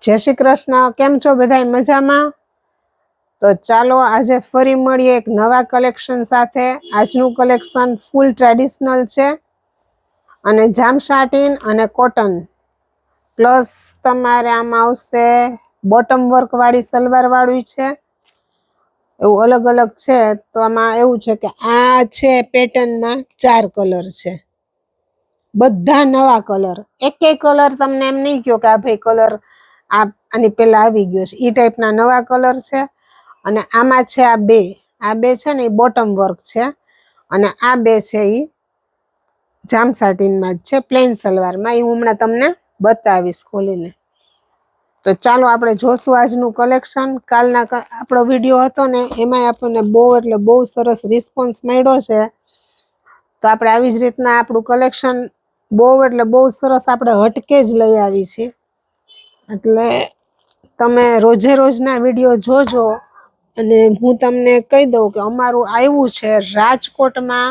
जय श्री कृष्ण। केम छो बधाई मजामां? तो चालो आजे फरी मळीए एक नवा कलेक्शन साथे। आजनुं कलेक्शन फूल ट्रेडिशनल छे अने जाम साटीन अने कॉटन प्लस तमारे आमां आवशे बॉटम वर्क वाળી सलवार वाळुं छे। एवुं अलग अलग छे। तो आमां एवुं छे के आ छे पेटर्न मां 4 कलर छे, बधा नवा कलर। एक कलर तमने एम नहीं कहो के आ भाई कलर आनी पेला आवी गयो छे। ई टाइपना नवा कलर छे। अने आमां छे आ बे छे ने बॉटम वर्क छे अने आ बे छे ई जाम साटीन मां छे, प्लेन सलवार मां। ई हुं हमणां तमने बतावीश खोलीने। तो चालो आपणे जोशुं आजनुं कलेक्शन। कालना आपणो विडियो हतो ने एमांय आपणे बहु एटले बहु सरस रिस्पोन्स मळ्यो छे। तो आपणे आवी ज रीतना आपणुं कलेक्शन बहु एटले बहु सरस आपणे हटके ज लई आवी छे। એટલે તમે રોજે રોજના વિડિયો જોજો અને હું તમને કહી દઉં કે અમારું આવ્યું છે રાજકોટમાં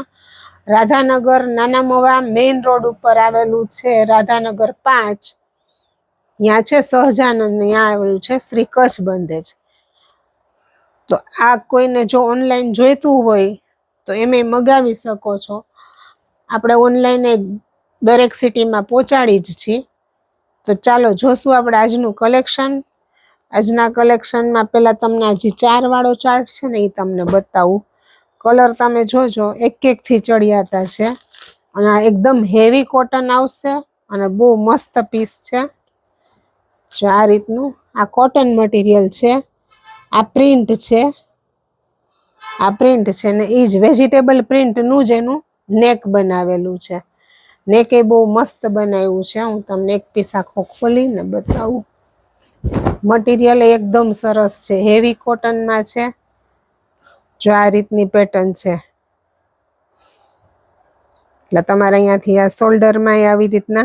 રાધાનગર નાના મવા મેઇન રોડ ઉપર આવેલું છે રાધાનગર 5। ત્યાં છે સહજાનંદ, ત્યાં આવેલું છે શ્રી કચ્છ બંધેજ। તો આ કોઈને જો ઓનલાઈન જોઈતું હોય તો એમે મગાવી શકો છો। આપણે ઓનલાઈન દરેક સિટીમાં પહોંચાડી જ છીએ। तो चालो जोशुं आपणे आजनुं कलेक्शन। आजना कलेक्शनमां पहेला तमने आ जे 4 वाळो चार्ट छे ने ई तमने बतावुं। कलर तमे जोजो एक एक थी चढ़ियाता छे अने आ एकदम हेवी कॉटन आवशे अने बहु मस्त पीस छे। जो आ रीतनुं आ कॉटन मटीरियल छे। आ प्रिंट छे, आ प्रिंट छे ने ई ज वेजिटेबल प्रिंट नुं ज एनुं नेक बनावेलुं छे। नेक ए बहु मस्त बनाव्युं छे। हुं तमने एक पीस आखो खोलीने बतावुं। मटीरियल एकदम सरस छे, हेवी कॉटन मां छे। जो आ रीतनी पेटर्न छे એટલે તમારે અહીંયાથી આ શોલ્ડર માં આવી રીતના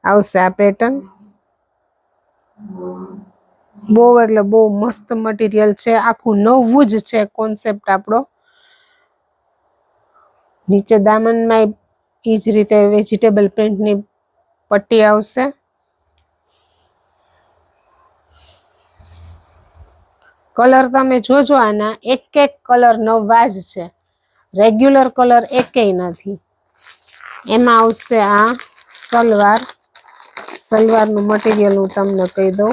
આવશે આ પેટર્ન। બહુ એટલે બહુ મસ્ત મટીરિયલ છે। આખું નવું જ છે કોન્સેપ્ટ આપણો। નીચે દામનમાં ઈ જ રીતે વેજીટેબલ પ્રિન્ટની પટ્ટી આવશે। कलर तमे जोजो आना एक एक कलर नवा ज छे, रेग्युलर कलर एकेय नथी। एमां आवशे आ सलवार। सलवारनुं मटीरियल हुं तमने कही दઉં।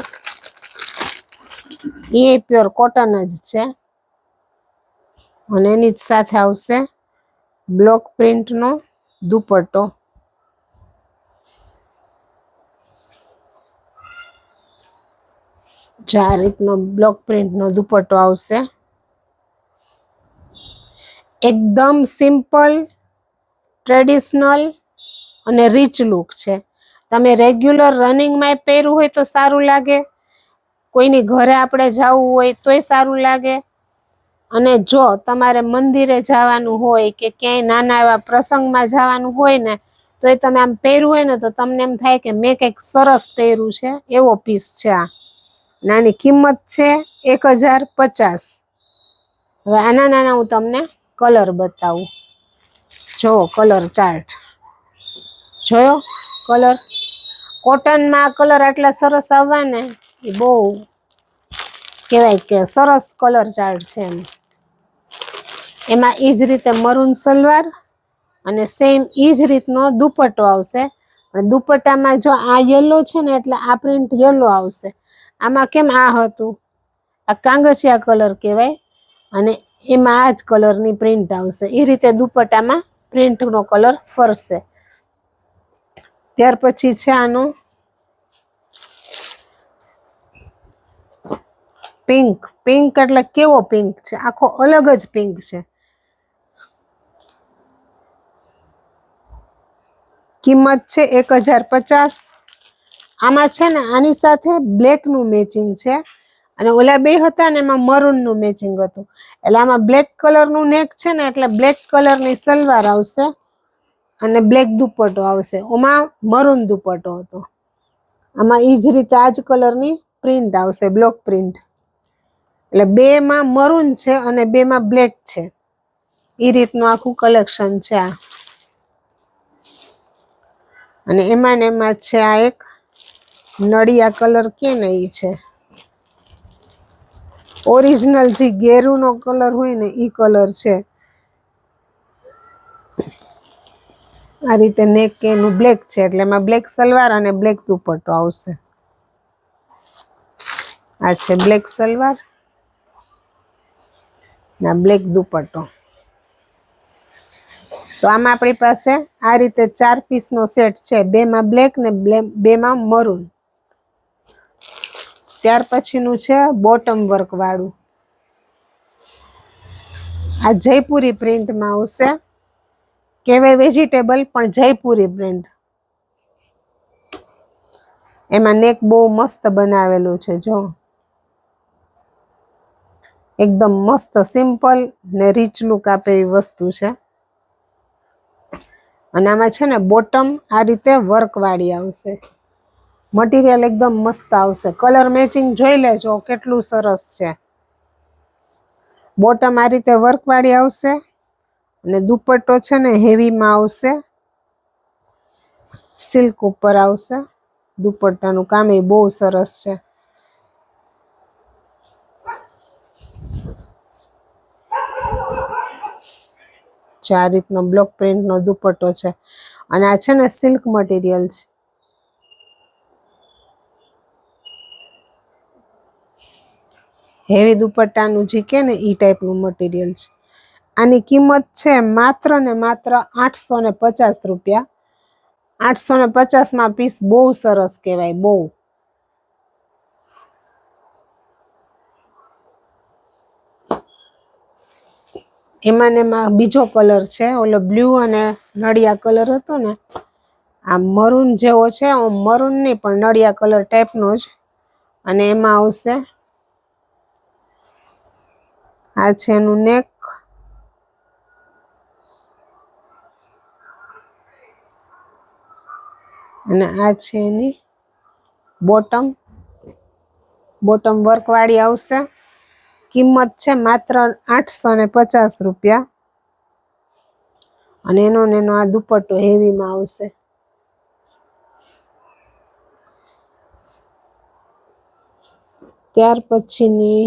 ए प्योर कॉटन ज छे अने एनी ज साथे आवशे ब्लॉक प्रिंटनो दुपट्टो। जो आ रीतनो ब्लॉक प्रिंटनो दुपट्टो आवशे। एकदम सिम्पल ट्रेडिशनल अने रिच लुक छे। तमे रेग्युलर रनिंग में पहेर्યું હોય તો સારું લાગે, કોઈની ઘરે આપણે જાવું હોય તોય સારું લાગે, અને જો તમારે મંદિરે જવાનું હોય કે ક્યાંય નાના એવા પ્રસંગમાં જવાનું હોય ને તોય તમે આમ પહેર્યું હોય ને તો તમને એમ થાય કે મેં કંઈક સરસ પહેર્યું છે, એવો પીસ છે આ। નાની કિંમત છે 1050। હવે આના નાના હું તમને કલર બતાવું। જો કલર ચાર્ટ જોયો। कलर कॉटन में कलर आटला सरस आववा ने ए बहु कहेवाय के सरस कलर चार्ट छे। एमां ई ज रीते मरून सलवार अने सेम ई ज रीतनो दुपट्टो आवशे। अने दुपट्टामां जो आ येलो छे ने એટલે આ પ્રિન્ટ येलो आवशे। आमां केम आ हतुं आ कांगसिया कलर कहेवाय अने एमां आ ज कलरनी प्रिंट आवशे। ई रीते दुपट्टामां प्रिंटनो कलर फरशे। त्यार पछी छे आनो पिंक। पिंक એટલે કેવો પિંક છે, આખો અલગ જ પિંક છે। કિંમત છે 1050। આમાં છે ને આની સાથે બ્લેક નું મેચિંગ છે અને ઓલા બે હતા ને એમાં મરૂન નું મેચિંગ હતું। એટલે આમાં બ્લેક કલર નું નેક છે ને એટલે બ્લેક કલર ની સલવાર આવશે અને બ્લેક दुपट्टो आवशे। ओमां मरून दुपट्टो हतो। आमां ई ज रीते आ ज कलरनी प्रिंट आवशे, ब्लॉक प्रिंट। એટલે બે માં મરૂન છે અને બે માં બ્લેક છે। ई રીતનું આખું કલેક્શન છે આ। અને એમાં ને એમાં છે આ એક નળિયા કલર કે ને ઈ છે, ઓરિજિનલ જે ગેરુનો કલર હોય ને ઈ કલર છે. આ રીતે નેક એનું બ્લેક છે એટલે એમાં બ્લેક સલવાર અને બ્લેક દુપટ્ટો આવશે. આ છે બ્લેક સલવાર ના બ્લેક દુપટ્ટો. તો આમાં આપણી પાસે આ રીતે 4 પીસનો સેટ છે, 2 માં બ્લેક ને 2 માં મરૂન. ત્યાર પછીનું છે બોટમ વર્ક વાળું. આ જયપુરી પ્રિન્ટમાં આવશે, કહેવાય વેજીટેબલ પણ જયપુરી પ્રિન્ટ. એમાં નેક બહુ મસ્ત બનાવેલું છે, જો એકદમ મસ્ત સિમ્પલ ને રીચ લુક આપે એવી વસ્તુ છે. અને આમાં છે ને બોટમ આ રીતે વર્ક વાળી આવશે. મટીરિયલ એકદમ મસ્ત આવશે, કલર મેચિંગ જોઈ લેજો કેટલું સરસ છે. બોટમ આ રીતે વર્ક વાળી આવશે અને દુપટ્ટો છે ને હેવીમાં આવશે, સિલ્ક ઉપર આવશે. દુપટ્ટાનું કામ એ બહુ સરસ છે. આ રીતનો બ્લોક પ્રિન્ટનો દુપટ્ટો છે અને આ છે ને સિલ્ક મટીરિયલ છે. હેવી દુપટ્ટાનું જે કે ને ઈ ટાઈપનું મટીરિયલ છે. આની કિંમત છે માત્ર ને માત્ર 850 રૂપિયા. 850માં પીસ બહુ સરસ કહેવાય, બહુ. એમાં ને એમાં બીજો કલર છે, ઓલો બ્લુ અને નળિયા કલર હતો ને, આ મરૂન જેવો છે, મરૂન નહીં પણ નળિયા કલર ટાઈપનો જ. અને એમાં આવશે, આ છે એનું નેક, અને આ છે એની બોટમ. બોટમ વર્ક વાળી આવશે. કિંમત છે માત્ર 850 રૂપિયા. અને એનો આ દુપટ્ટો હેવીમાં આવશે. ત્યાર પછીની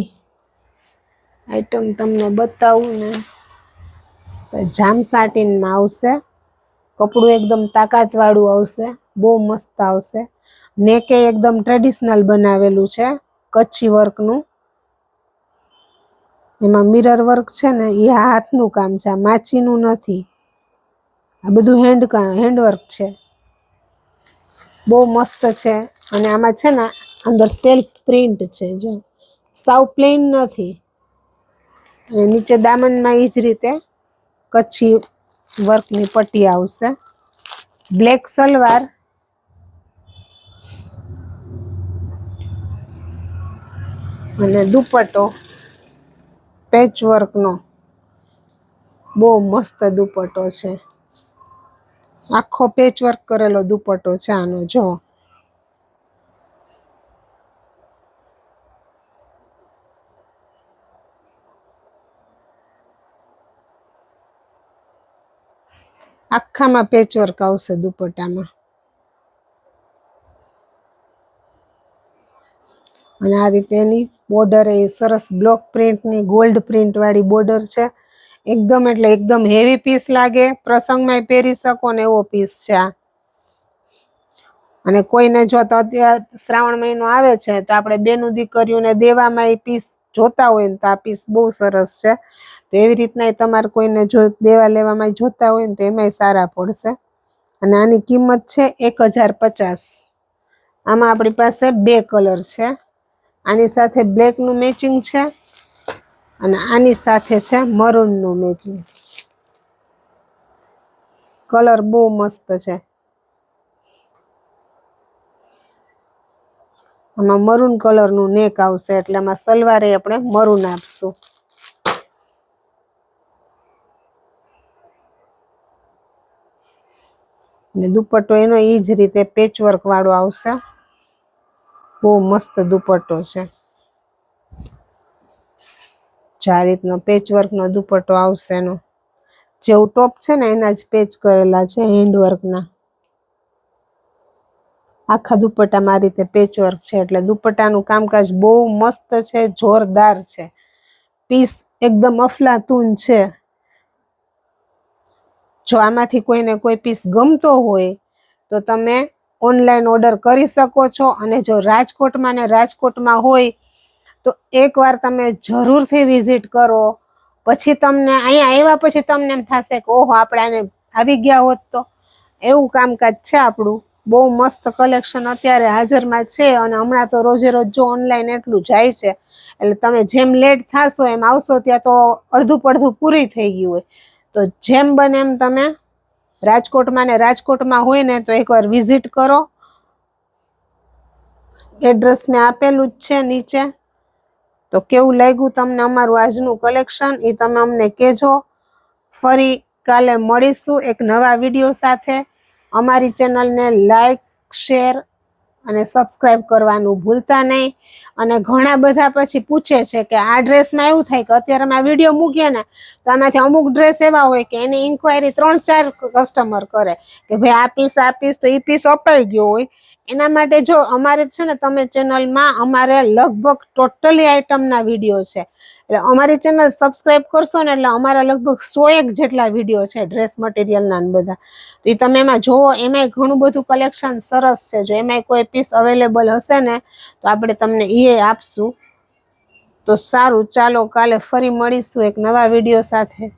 આઈટમ તમને બતાવું ને, જામ સાટીનમાં આવશે. કપડું એકદમ તાકાત વાળું આવશે, બહુ મસ્ત આવશે. નેકે એકદમ ટ્રેડિશનલ બનાવેલું છે, કચ્છી વર્કનું. એમાં મિરર વર્ક છે ને એ હાથનું કામ છે, આ માચીનું નથી. આ બધું હેન્ડવર્ક છે, બહુ મસ્ત છે. અને આમાં છે ને અંદર સેલ્ફ પ્રિન્ટ છે, જો સાવ પ્લેન નથી. અને નીચે દામનમાં એ જ રીતે કચ્છી વર્કની પટ્ટી આવશે. બ્લેક સલવાર અને દુપટ્ટો પેચ વર્કનો, બહુ મસ્ત દુપટ્ટો છે. આખો પેચ વર્ક કરેલો દુપટ્ટો છે આનો, જો આખામાં પેચ વર્ક આવશે દુપટ્ટામાં. અને આ રીતે એની બોર્ડર એ સરસ બ્લોક પ્રિન્ટની ગોલ્ડ પ્રિન્ટ વાળી બોર્ડર છે. એકદમ એટલે એકદમ હેવી પીસ લાગે, પ્રસંગમાં પહેરી શકો ને એવો પીસ છે આ. અને કોઈને જો તો અત્યારે શ્રાવણ મહિનો આવે છે તો આપણે બેનું દીકરીઓને દેવામાં એ પીસ જોતા હોય ને તો આ પીસ બહુ સરસ છે. તો એવી રીતના તમારે કોઈને જો દેવા લેવામાં જોતા હોય ને તો એમાંય સારા પડશે. અને આની કિંમત છે 1050. આમાં આપણી પાસે 2 કલર છે. આની સાથે બ્લેકનું મેચિંગ છે અને આની સાથે છે મરૂનનું મેચિંગ. કલર બહુ મસ્ત છે. આમાં મરૂન કલરનું નેક આવશે એટલે આમાં સલવારે આપણે મરૂન આપશું. અને દુપટ્ટો એનો એ જ રીતે પેચવર્ક વાળો આવશે. બહુ મસ્ત દુપટ્ટો છે. આ રીતનો પેચવર્કનો દુપટ્ટો આવશે એનો. જેવું ટોપ છે ને એના જ પેચ કરેલા છે હેન્ડવર્કના. આખા દુપટ્ટામાં આ રીતે પેચવર્ક છે, એટલે દુપટ્ટાનું કામકાજ બહુ મસ્ત છે, જોરદાર છે. પીસ એકદમ અફલાતુન છે. જો આમાંથી કોઈને કોઈ પીસ ગમતો હોય તો તમે ઓનલાઈન ઓર્ડર કરી શકો છો. અને જો રાજકોટમાં હોય તો એકવાર તમે જરૂરથી વિઝિટ કરો. પછી તમને અહીંયા આવ્યા પછી તમને એમ થશે કે ઓહો આપણે આને આવી ગયા હોત તો. એવું કામકાજ છે આપણું. બહુ મસ્ત કલેક્શન અત્યારે હાજરમાં છે. અને હમણાં તો રોજે રોજ જો ઓનલાઈન એટલું જાય છે, એટલે તમે જેમ લેટ થશો એમ આવશો ત્યાં તો અડધું પડધું પૂરી થઈ ગયું હોય. તો જેમ બને એમ તમે રાજકોટમાં હોય ને તો એકવાર વિઝિટ કરો. એડ્રેસ મેં આપેલું જ છે નીચે. તો કેવું લાગ્યું તમને અમારું આજનું કલેક્શન એ તમે અમને કહેજો. ફરી કાલે મળીશું એક નવા વિડીયો સાથે. અમારી ચેનલને લાઈક, શેર અને સબસ્ક્રાઇબ કરવાનું ભૂલતા નહીં. અને ઘણા બધા પછી પૂછે છે કે આ ડ્રેસમાં એવું થાય કે અત્યારે અમે આ વિડીયો મૂકીએ ને તો આમાંથી અમુક ડ્રેસ એવા હોય કે એની ઇન્ક્વાયરી 3-4 કસ્ટમર કરે કે ભાઈ આ પીસ તો એ પીસ અપાઈ ગયો હોય. એના માટે જો અમારે છે ને તમે ચેનલમાં અમારે લગભગ ટોટલી આઈટમના વિડીયો છે. એટલે અમારી ચેનલ સબસ્ક્રાઇબ કરશો ને એટલે અમારા લગભગ 101 જેટલા વિડીયો છે ડ્રેસ મટીરિયલના બધા. તો એ તમે એમાં જોવો. એમાંય ઘણું બધું કલેક્શન સરસ છે. જો એમાંય કોઈ પીસ અવેલેબલ હશે ને તો આપણે તમને એ આપશું. તો સારું, ચાલો કાલે ફરી મળીશું એક નવા વિડીયો સાથે.